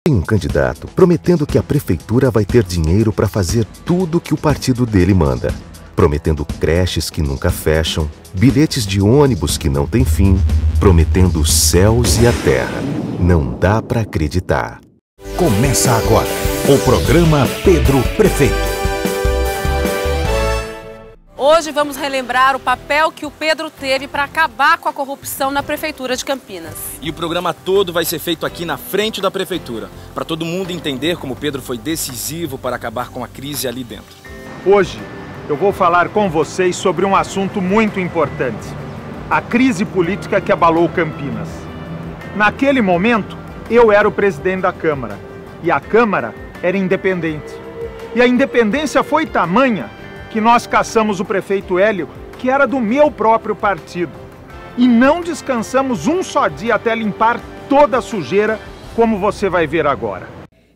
Tem um candidato prometendo que a prefeitura vai ter dinheiro para fazer tudo que o partido dele manda. Prometendo creches que nunca fecham, bilhetes de ônibus que não têm fim, prometendo os céus e a terra. Não dá para acreditar. Começa agora o programa Pedro Prefeito. Hoje vamos relembrar o papel que o Pedro teve para acabar com a corrupção na Prefeitura de Campinas. E o programa todo vai ser feito aqui na frente da Prefeitura, para todo mundo entender como o Pedro foi decisivo para acabar com a crise ali dentro. Hoje eu vou falar com vocês sobre um assunto muito importante: a crise política que abalou Campinas. Naquele momento, eu era o presidente da Câmara e a Câmara era independente. E a independência foi tamanha que nós caçamos o prefeito Hélio, que era do meu próprio partido. E não descansamos um só dia até limpar toda a sujeira, como você vai ver agora.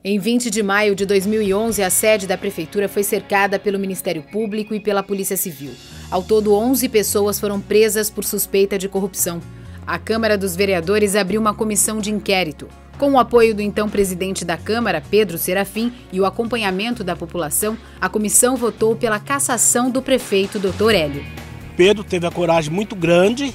Em 20 de maio de 2011, a sede da prefeitura foi cercada pelo Ministério Público e pela Polícia Civil. Ao todo, 11 pessoas foram presas por suspeita de corrupção. A Câmara dos Vereadores abriu uma comissão de inquérito. Com o apoio do então presidente da Câmara, Pedro Serafim, e o acompanhamento da população, a comissão votou pela cassação do prefeito Dr. Hélio. Pedro teve a coragem muito grande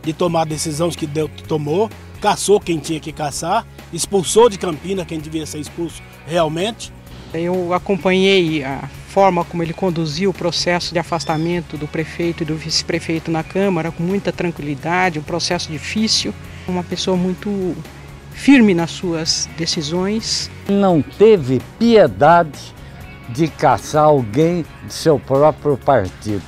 de tomar a decisão que tomou, caçou quem tinha que caçar, expulsou de Campinas quem devia ser expulso realmente. Eu acompanhei a forma como ele conduziu o processo de afastamento do prefeito e do vice-prefeito na Câmara com muita tranquilidade, um processo difícil, uma pessoa muito firme nas suas decisões. Não teve piedade de caçar alguém de seu próprio partido.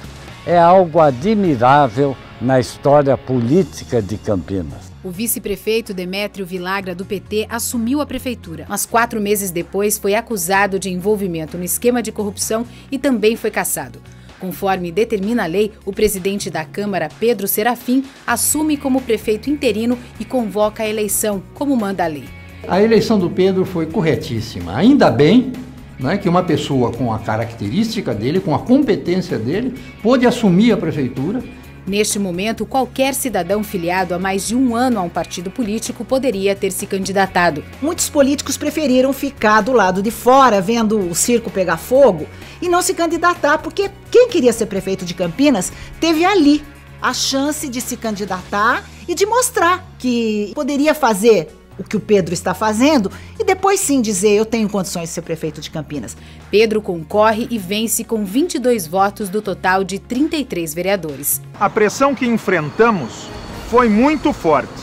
É algo admirável na história política de Campinas. O vice-prefeito Demétrio Vilagra, do PT, assumiu a prefeitura, mas 4 meses depois foi acusado de envolvimento no esquema de corrupção e também foi cassado. Conforme determina a lei, o presidente da Câmara, Pedro Serafim, assume como prefeito interino e convoca a eleição, como manda a lei. A eleição do Pedro foi corretíssima. Ainda bem, né, que uma pessoa com a característica dele, com a competência dele, pôde assumir a prefeitura. Neste momento, qualquer cidadão filiado há mais de 1 ano a um partido político poderia ter se candidatado. Muitos políticos preferiram ficar do lado de fora, vendo o circo pegar fogo, e não se candidatar, porque quem queria ser prefeito de Campinas teve ali a chance de se candidatar e de mostrar que poderia fazer o que o Pedro está fazendo e depois sim dizer: eu tenho condições de ser prefeito de Campinas. Pedro concorre e vence com 22 votos do total de 33 vereadores. A pressão que enfrentamos foi muito forte.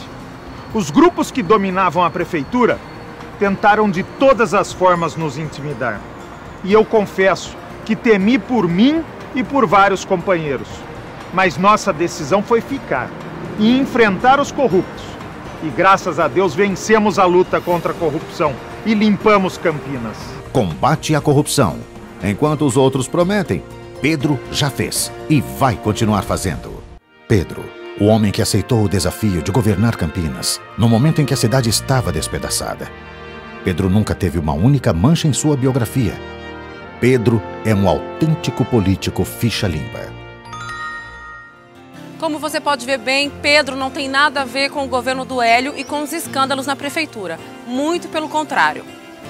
Os grupos que dominavam a prefeitura tentaram de todas as formas nos intimidar. E eu confesso que temi por mim e por vários companheiros. Mas nossa decisão foi ficar e enfrentar os corruptos. E graças a Deus vencemos a luta contra a corrupção e limpamos Campinas. Combate à corrupção. Enquanto os outros prometem, Pedro já fez e vai continuar fazendo. Pedro, o homem que aceitou o desafio de governar Campinas no momento em que a cidade estava despedaçada. Pedro nunca teve uma única mancha em sua biografia. Pedro é um autêntico político ficha limpa. Como você pode ver bem, Pedro não tem nada a ver com o governo do Hélio e com os escândalos na prefeitura. Muito pelo contrário.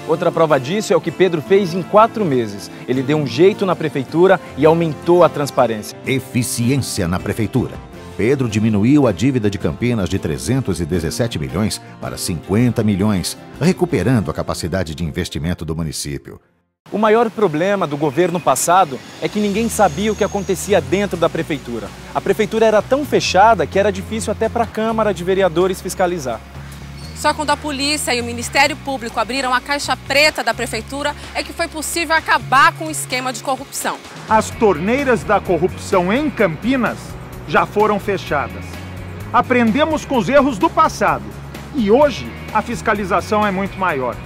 Outra prova disso é o que Pedro fez em 4 meses. Ele deu um jeito na prefeitura e aumentou a transparência. Eficiência na prefeitura. Pedro diminuiu a dívida de Campinas de 317 milhões para 50 milhões, recuperando a capacidade de investimento do município. O maior problema do governo passado é que ninguém sabia o que acontecia dentro da prefeitura. A prefeitura era tão fechada que era difícil até para a Câmara de Vereadores fiscalizar. Só quando a polícia e o Ministério Público abriram a caixa preta da prefeitura é que foi possível acabar com o esquema de corrupção. As torneiras da corrupção em Campinas já foram fechadas. Aprendemos com os erros do passado e hoje a fiscalização é muito maior.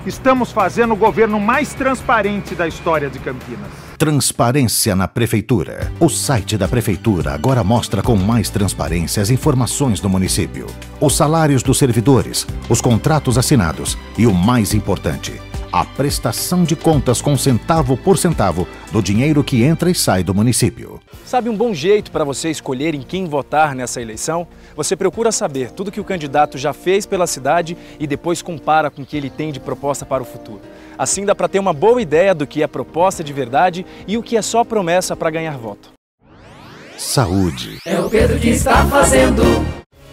Estamos fazendo o governo mais transparente da história de Campinas. Transparência na prefeitura. O site da prefeitura agora mostra com mais transparência as informações do município, os salários dos servidores, os contratos assinados e o mais importante, a prestação de contas com centavo por centavo do dinheiro que entra e sai do município. Sabe um bom jeito para você escolher em quem votar nessa eleição? Você procura saber tudo que o candidato já fez pela cidade e depois compara com o que ele tem de proposta para o futuro. Assim dá para ter uma boa ideia do que é proposta de verdade e o que é só promessa para ganhar voto. Saúde. É o Pedro que está fazendo.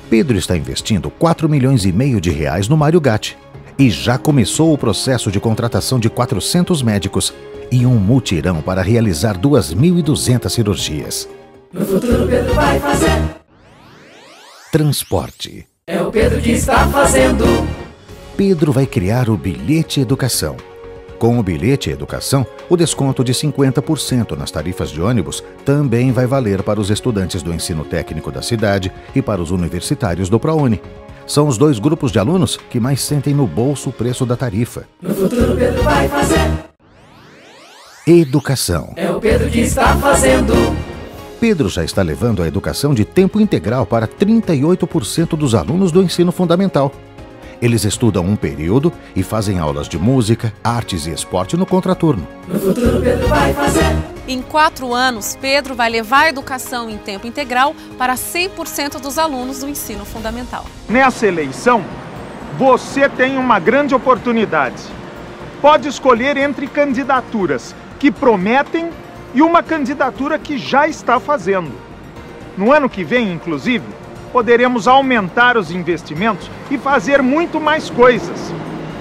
Pedro está investindo 4,5 milhões de reais no Mário Gatti e já começou o processo de contratação de 400 médicos e um mutirão para realizar 2.200 cirurgias. No futuro Pedro vai fazer. Transporte. É o Pedro que está fazendo. Pedro vai criar o Bilhete Educação. Com o Bilhete Educação, o desconto de 50% nas tarifas de ônibus também vai valer para os estudantes do ensino técnico da cidade e para os universitários do ProUni. São os 2 grupos de alunos que mais sentem no bolso o preço da tarifa. No futuro Pedro vai fazer. Educação. É o Pedro que está fazendo. Pedro já está levando a educação de tempo integral para 38% dos alunos do ensino fundamental. Eles estudam um período e fazem aulas de música, artes e esporte no contraturno. No futuro Pedro vai fazer. Em 4 anos, Pedro vai levar a educação em tempo integral para 100% dos alunos do ensino fundamental. Nessa eleição, você tem uma grande oportunidade. Pode escolher entre candidaturas que prometem e uma candidatura que já está fazendo. No ano que vem, inclusive, poderemos aumentar os investimentos e fazer muito mais coisas.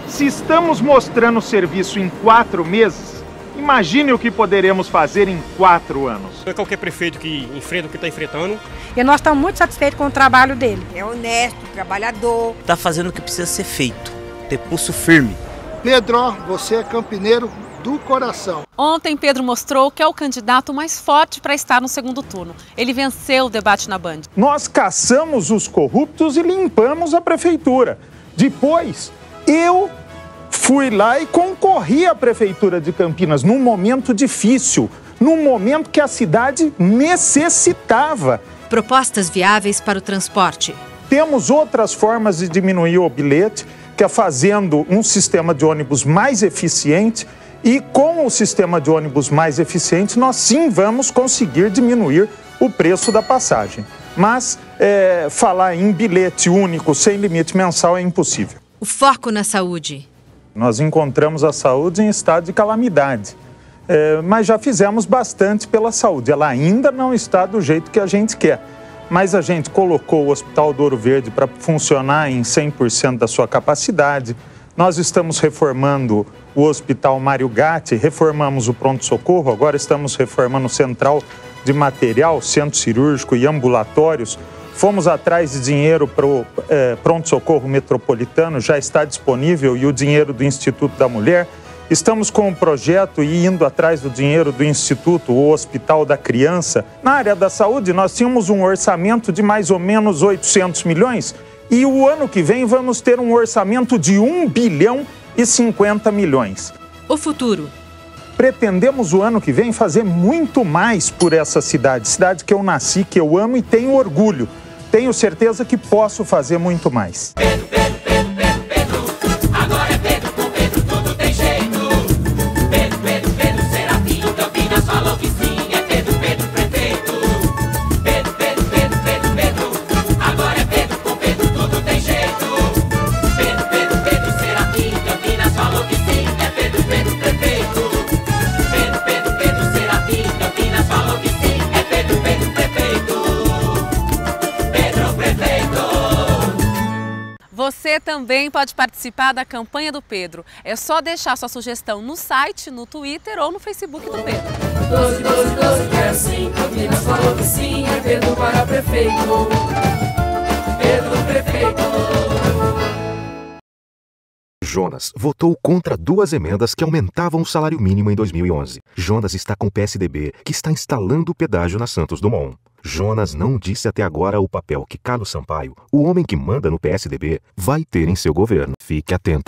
Se estamos mostrando serviço em 4 meses, imagine o que poderemos fazer em 4 anos. Não é qualquer prefeito que enfrenta o que está enfrentando. E nós estamos muito satisfeitos com o trabalho dele. É honesto, trabalhador. Está fazendo o que precisa ser feito, ter pulso firme. Pedro, você é campineiro do coração. Ontem, Pedro mostrou que é o candidato mais forte para estar no segundo turno. Ele venceu o debate na Band. Nós caçamos os corruptos e limpamos a prefeitura. Depois, eu fui lá e concorri à prefeitura de Campinas num momento difícil, num momento que a cidade necessitava. Propostas viáveis para o transporte. Temos outras formas de diminuir o bilhete, que é fazendo um sistema de ônibus mais eficiente. E com o sistema de ônibus mais eficiente, nós sim vamos conseguir diminuir o preço da passagem. Mas falar em bilhete único sem limite mensal é impossível. O foco na saúde. Nós encontramos a saúde em estado de calamidade, mas já fizemos bastante pela saúde. Ela ainda não está do jeito que a gente quer, mas a gente colocou o Hospital do Ouro Verde para funcionar em 100% da sua capacidade. Nós estamos reformando o Hospital Mário Gatti, reformamos o pronto-socorro, agora estamos reformando o Central de Material, Centro Cirúrgico e Ambulatórios. Fomos atrás de dinheiro para o pronto-socorro metropolitano, já está disponível, e o dinheiro do Instituto da Mulher. Estamos com um projeto e indo atrás do dinheiro do Instituto, o Hospital da Criança. Na área da saúde, nós tínhamos um orçamento de mais ou menos 800 milhões e o ano que vem vamos ter um orçamento de 1 bilhão e 50 milhões. O futuro. Pretendemos o ano que vem fazer muito mais por essa cidade, cidade que eu nasci, que eu amo e tenho orgulho. Tenho certeza que posso fazer muito mais. Pedro, Pedro, Pedro, Pedro, Pedro. Agora é Pedro, com Pedro tudo tem jeito. Pedro, Pedro, Pedro, Serafim, Campinas falou que sim. É Pedro, Pedro, prefeito. Pedro, Pedro, Pedro, Pedro, Pedro. Agora é Pedro, com Pedro tudo tem jeito. Pedro, Pedro, Pedro, Serafim, Campinas falou que sim. É Pedro, Pedro, prefeito. Pedro, Pedro, Pedro, Serafim, Campinas falou que sim. É Pedro, Pedro, prefeito. Pedro, prefeito. Você também pode participar da campanha do Pedro. É só deixar sua sugestão no site, no Twitter ou no Facebook do Pedro. 12, 12, 12, que é assim. Campinas falou que sim. É Pedro para prefeito. Pedro, prefeito. Jonas votou contra 2 emendas que aumentavam o salário mínimo em 2011. Jonas está com o PSDB, que está instalando o pedágio na Santos Dumont. Jonas não disse até agora o papel que Carlos Sampaio, o homem que manda no PSDB, vai ter em seu governo. Fique atento.